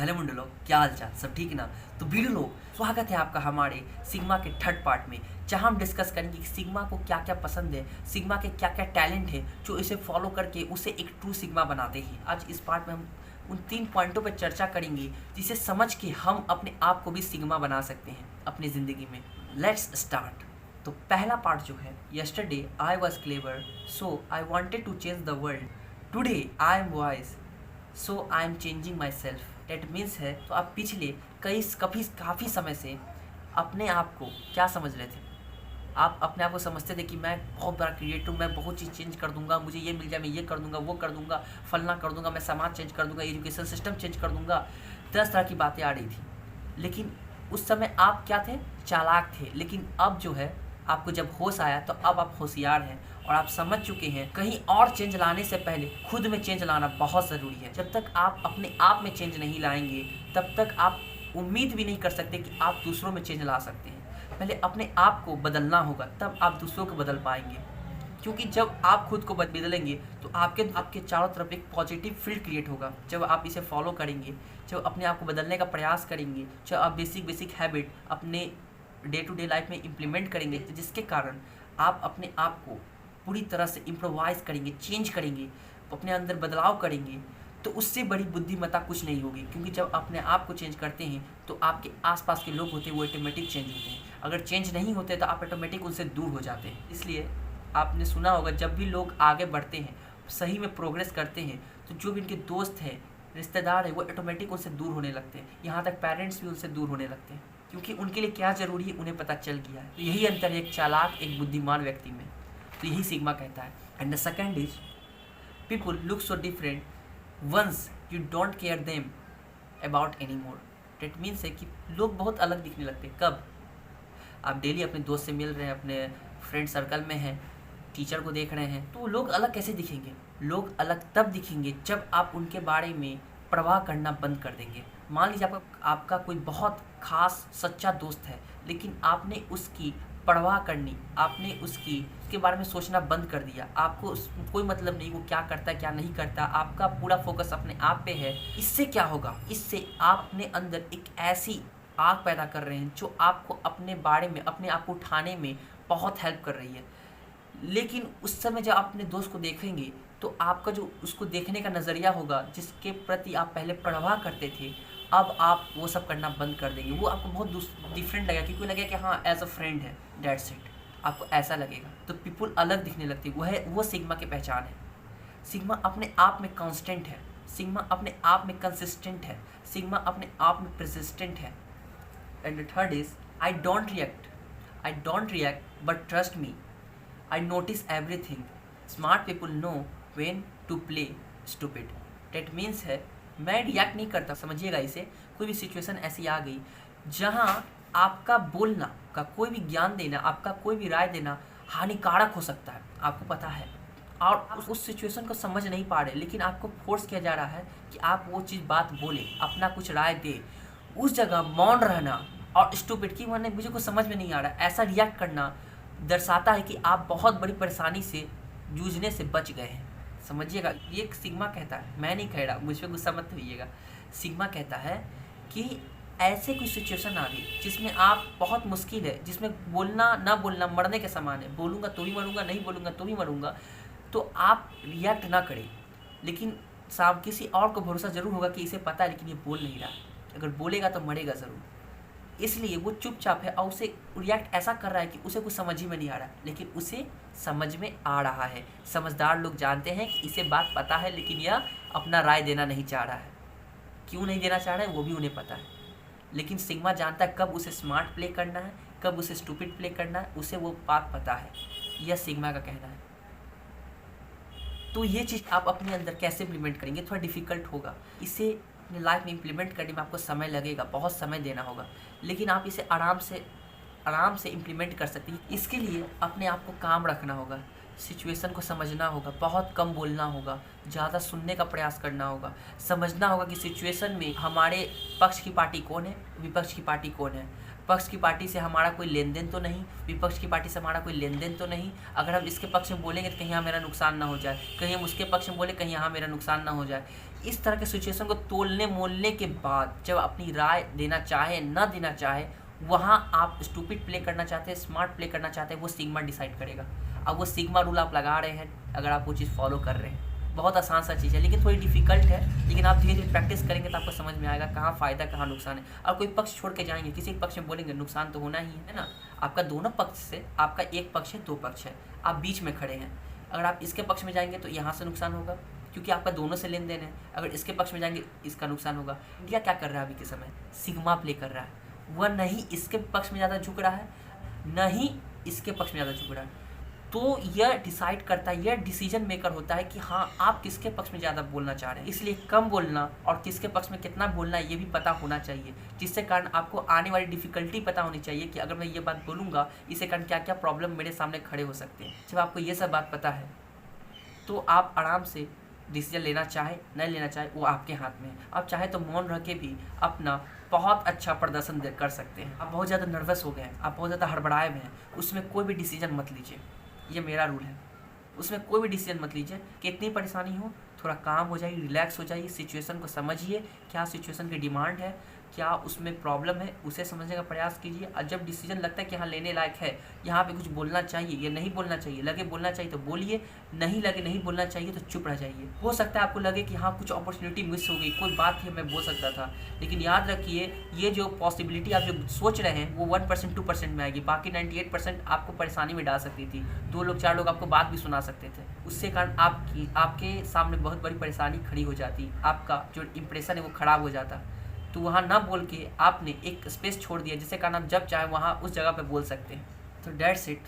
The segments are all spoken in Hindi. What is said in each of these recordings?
हेलो मुंडलो, क्या हाल चाल, सब ठीक ना। तो वीडियो लोग, स्वागत है आपका हमारे सिग्मा के थर्ड पार्ट में, जहां हम डिस्कस करेंगे कि सिग्मा को क्या क्या पसंद है, सिग्मा के क्या क्या टैलेंट है जो इसे फॉलो करके उसे एक ट्रू सिग्मा बनाते हैं। आज इस पार्ट में हम उन 3 पॉइंटों पर चर्चा करेंगे जिसे समझ के हम अपने आप को भी सिग्मा बना सकते हैं अपनी ज़िंदगी में। Let's start. तो पहला पार्ट जो है, yesterday I was clever so I wanted to change the world, today I am wise so I am changing myself. That means है, तो आप पिछले काफ़ी समय से अपने आप को क्या समझ रहे थे? आप अपने आप को समझते थे कि मैं बहुत बड़ा क्रिएटर हूँ, मैं बहुत चीज़ चेंज कर दूंगा, मुझे ये मिल जाए मैं ये कर दूंगा, वो कर दूंगा, फलना कर दूंगा, मैं समाज चेंज कर दूंगा, एजुकेशन सिस्टम चेंज कर दूंगा। 10 तरह की बातें आ रही थी, लेकिन उस समय आप क्या थे? चालाक थे। लेकिन अब जो है, आपको जब होश आया तो अब आप होशियार हैं और आप समझ चुके हैं कहीं और चेंज लाने से पहले खुद में चेंज लाना बहुत ज़रूरी है। जब तक आप अपने आप में चेंज नहीं लाएंगे तब तक आप उम्मीद भी नहीं कर सकते कि आप दूसरों में चेंज ला सकते हैं। पहले अपने आप को बदलना होगा, तब आप दूसरों को बदल पाएंगे। क्योंकि जब आप खुद को बदलेंगे तो आपके चारों तरफ एक पॉजिटिव फील्ड क्रिएट होगा। जब आप इसे फॉलो करेंगे, जब अपने आप को बदलने का प्रयास करेंगे, जब आप बेसिक हैबिट अपने डे टू डे लाइफ में इम्प्लीमेंट करेंगे, जिसके कारण आप अपने आप को पूरी तरह से इम्प्रोवाइज़ करेंगे, चेंज करेंगे, अपने अंदर बदलाव करेंगे, तो उससे बड़ी बुद्धिमत्ता कुछ नहीं होगी। क्योंकि जब अपने आप को चेंज करते हैं तो आपके आसपास के लोग होते हैं वो ऑटोमेटिक चेंज होते हैं। अगर चेंज नहीं होते तो आप ऑटोमेटिक उनसे दूर हो जाते हैं। इसलिए आपने सुना होगा, जब भी लोग आगे बढ़ते हैं, सही में प्रोग्रेस करते हैं, तो जो भी उनके दोस्त हैं, रिश्तेदार हैं, वो ऑटोमेटिक उनसे दूर होने लगते हैं। यहाँ तक पेरेंट्स भी उनसे दूर होने लगते हैं, क्योंकि उनके लिए क्या ज़रूरी है उन्हें पता चल गया है। तो यही अंतर है एक चालाक, एक बुद्धिमान व्यक्ति में। तो यही सिग्मा कहता है। And the second is, people look so different once you don't care them about anymore. That means है कि लोग बहुत अलग दिखने लगते हैं। कब? आप डेली अपने दोस्त से मिल रहे हैं, अपने फ्रेंड सर्कल में हैं, टीचर को देख रहे हैं, तो लोग अलग कैसे दिखेंगे? लोग अलग तब दिखेंगे जब आप उनके बारे में परवाह करना बंद कर देंगे। मान लीजिए आपका कोई बहुत खास सच्चा दोस्त है, लेकिन आपने उसकी परवाह करनी, आपने उसके बारे में सोचना बंद कर दिया। आपको कोई मतलब नहीं वो क्या करता है क्या नहीं करता, आपका पूरा फोकस अपने आप पे है। इससे क्या होगा? इससे आप अपने अंदर एक ऐसी आग पैदा कर रहे हैं जो आपको अपने बारे में, अपने आप को उठाने में बहुत हेल्प कर रही है। लेकिन उस समय जब आप अपने दोस्त को देखेंगे तो आपका जो उसको देखने का नज़रिया होगा, जिसके प्रति आप पहले परवाह करते थे, अब आप वो सब करना बंद कर देंगे। वो आपको बहुत डिफरेंट लगेगा, क्योंकि लगेगा कि हाँ एज अ फ्रेंड है, डेट्स इट। आपको ऐसा लगेगा। तो पीपल अलग दिखने लगती है, वो सिग्मा की पहचान है। सिग्मा अपने आप में कांस्टेंट है, सिग्मा अपने आप में कंसिस्टेंट है, सिग्मा अपने आप में परसिस्टेंट है। And the third is, I don't react but trust me, I notice everything. Smart people know when to play stupid. That means है, मैं रिएक्ट नहीं करता। समझिएगा इसे, कोई भी सिचुएशन ऐसी आ गई जहाँ आपका बोलना का, कोई भी ज्ञान देना, आपका कोई भी राय देना हानिकारक हो सकता है, आपको पता है, और उस सिचुएशन को समझ नहीं पा रहे, लेकिन आपको फोर्स किया जा रहा है कि आप वो चीज़ बात बोले, अपना कुछ राय दे। उस जगह मौन रहना और स्टूपिड की मैंने मुझे कुछ समझ में नहीं आ रहा, ऐसा रिएक्ट करना दर्शाता है कि आप बहुत बड़ी परेशानी से जूझने से बच गए हैं। समझिएगा, ये सिग्मा कहता है, मैं नहीं कह रहा, मुझ पर गुस्सा मत होइएगा। सिग्मा कहता है कि ऐसे कोई सिचुएशन आ गई जिसमें आप बहुत मुश्किल है, जिसमें बोलना ना बोलना मरने के समान है, बोलूँगा तो भी मरूंगा, नहीं बोलूँगा तो भी मरूंगा, तो आप रिएक्ट ना करें। लेकिन साहब किसी और को भरोसा ज़रूर होगा कि इसे पता है लेकिन ये बोल नहीं रहा, अगर बोलेगा तो मरेगा ज़रूर। इसलिए वो चुपचाप है और उसे रिएक्ट ऐसा कर रहा है कि उसे कुछ समझ ही में नहीं आ रहा, लेकिन उसे समझ में आ रहा है। समझदार लोग जानते हैं कि इसे बात पता है, लेकिन यह अपना राय देना नहीं चाह रहा है। क्यों नहीं देना चाह रहा है वो भी उन्हें पता है, लेकिन सिग्मा जानता है कब उसे स्मार्ट प्ले करना है, कब उसे स्टूपिड प्ले करना है, उसे वो बात पता है। यह सिग्मा का कहना है। तो ये चीज़ आप अपने अंदर कैसे इम्प्लीमेंट करेंगे? थोड़ा डिफिकल्ट होगा। इसे अपनी लाइफ में इम्प्लीमेंट करने में आपको समय लगेगा, बहुत समय देना होगा, लेकिन आप इसे आराम से इम्प्लीमेंट कर सकते हैं। इसके लिए अपने आप को काम रखना होगा, सिचुएशन को समझना होगा, बहुत कम बोलना होगा, ज़्यादा सुनने का प्रयास करना होगा, समझना होगा कि सिचुएशन में हमारे पक्ष की पार्टी कौन है, विपक्ष की पार्टी कौन है। पक्ष की पार्टी से हमारा कोई लेन देन तो नहीं, विपक्ष की पार्टी से हमारा कोई लेन देन तो नहीं। अगर हम इसके पक्ष में बोलेंगे तो कहीं यहाँ मेरा नुकसान ना हो जाए, कहीं हम उसके पक्ष में बोले कहीं यहाँ मेरा नुकसान ना हो जाए। इस तरह के सिचुएशन को तोलने मोलने के बाद जब अपनी राय देना चाहे ना देना चाहे, वहाँ आप स्टूपिड प्ले करना चाहते हैं, स्मार्ट प्ले करना चाहते हैं, वो सिग्मा डिसाइड करेगा। अब वो सिग्मा रूल आप लगा रहे हैं अगर आप वो चीज़ फॉलो कर रहे हैं। बहुत आसान सा चीज़ है, लेकिन थोड़ी डिफिकल्ट है, लेकिन आप धीरे धीरे प्रैक्टिस करेंगे तो आपको समझ में आएगा कहाँ फ़ायदा कहाँ नुकसान है। और कोई पक्ष छोड़ के जाएंगे, किसी पक्ष में बोलेंगे, नुकसान तो होना ही है ना। आपका दोनों पक्ष से, आपका एक पक्ष है, दो पक्ष है, आप बीच में खड़े हैं। अगर आप इसके पक्ष में जाएंगे तो यहाँ से नुकसान होगा क्योंकि आपका दोनों से लेन देन है। अगर इसके पक्ष में जाएंगे इसका नुकसान होगा। इंडिया क्या कर रहा है अभी के समय? सिग्मा प्ले कर रहा है। वह नहीं इसके पक्ष में ज़्यादा झुक रहा है, न ही इसके पक्ष में ज़्यादा झुक रहा है। तो यह डिसाइड करता है, यह डिसीजन मेकर होता है कि हाँ आप किसके पक्ष में ज़्यादा बोलना चाह रहे हैं। इसलिए कम बोलना और किसके पक्ष में कितना बोलना ये भी पता होना चाहिए, जिससे कारण आपको आने वाली डिफ़िकल्टी पता होनी चाहिए कि अगर मैं ये बात बोलूँगा इससे कारण क्या क्या प्रॉब्लम मेरे सामने खड़े हो सकते हैं। जब आपको ये सब बात पता है तो आप आराम से डिसीजन लेना चाहे नहीं लेना चाहे वो आपके हाथ में है। आप चाहे तो मौन रह के भी अपना बहुत अच्छा प्रदर्शन कर सकते हैं। आप बहुत ज़्यादा नर्वस हो गए हैं, आप बहुत ज़्यादा हड़बड़ाए हुए हैं, उसमें कोई भी डिसीजन मत लीजिए। ये मेरा रूल है, उसमें कोई भी डिसीजन मत लीजिए। कितनी परेशानी हो थोड़ा काम हो जाइए, रिलैक्स हो जाइए, सिचुएशन को समझिए, क्या सिचुएशन की डिमांड है, क्या उसमें प्रॉब्लम है, उसे समझने का प्रयास कीजिए। और जब डिसीजन लगता है कि हाँ लेने लायक है, यहाँ पे कुछ बोलना चाहिए या नहीं बोलना चाहिए, लगे बोलना चाहिए तो बोलिए, नहीं लगे नहीं बोलना चाहिए तो चुप रह जाइए। हो सकता है आपको लगे कि हाँ कुछ अपॉर्चुनिटी मिस हो गई, कोई बात थी मैं बोल सकता था, लेकिन याद रखिए ये जो पॉसिबिलिटी आप जो सोच रहे हैं वो 1% 2% में आएगी, बाकी 98% आपको परेशानी में डाल सकती थी। 2 लोग 4 लोग आपको बात भी सुना सकते थे, उससे कारण आपके सामने बहुत बड़ी परेशानी खड़ी हो जाती, आपका जो इंप्रेशन है वो ख़राब हो जाता। तो वहाँ ना बोल के आपने एक स्पेस छोड़ दिया जिससे कारण आप जब चाहे वहाँ उस जगह पे बोल सकते हैं। तो डेट्स इट।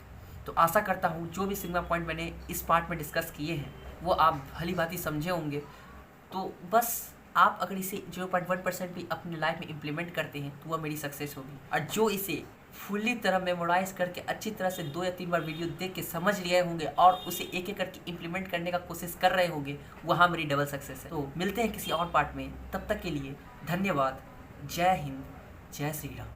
तो आशा करता हूँ जो भी सिग्मा पॉइंट मैंने इस पार्ट में डिस्कस किए हैं वो आप भली भांति समझे होंगे। तो बस आप अगर इसे 0.1% भी अपनी लाइफ में इम्प्लीमेंट करते हैं तो वह मेरी सक्सेस होगी। और जो इसे फुल्ली तरह मेमोराइज करके अच्छी तरह से 2 या 3 बार वीडियो देख के समझ लिए होंगे और उसे एक एक करके इम्प्लीमेंट करने का कोशिश कर रहे होंगे, वहाँ मेरी डबल सक्सेस है। तो मिलते हैं किसी और पार्ट में, तब तक के लिए धन्यवाद। जय हिंद, जय श्री राम।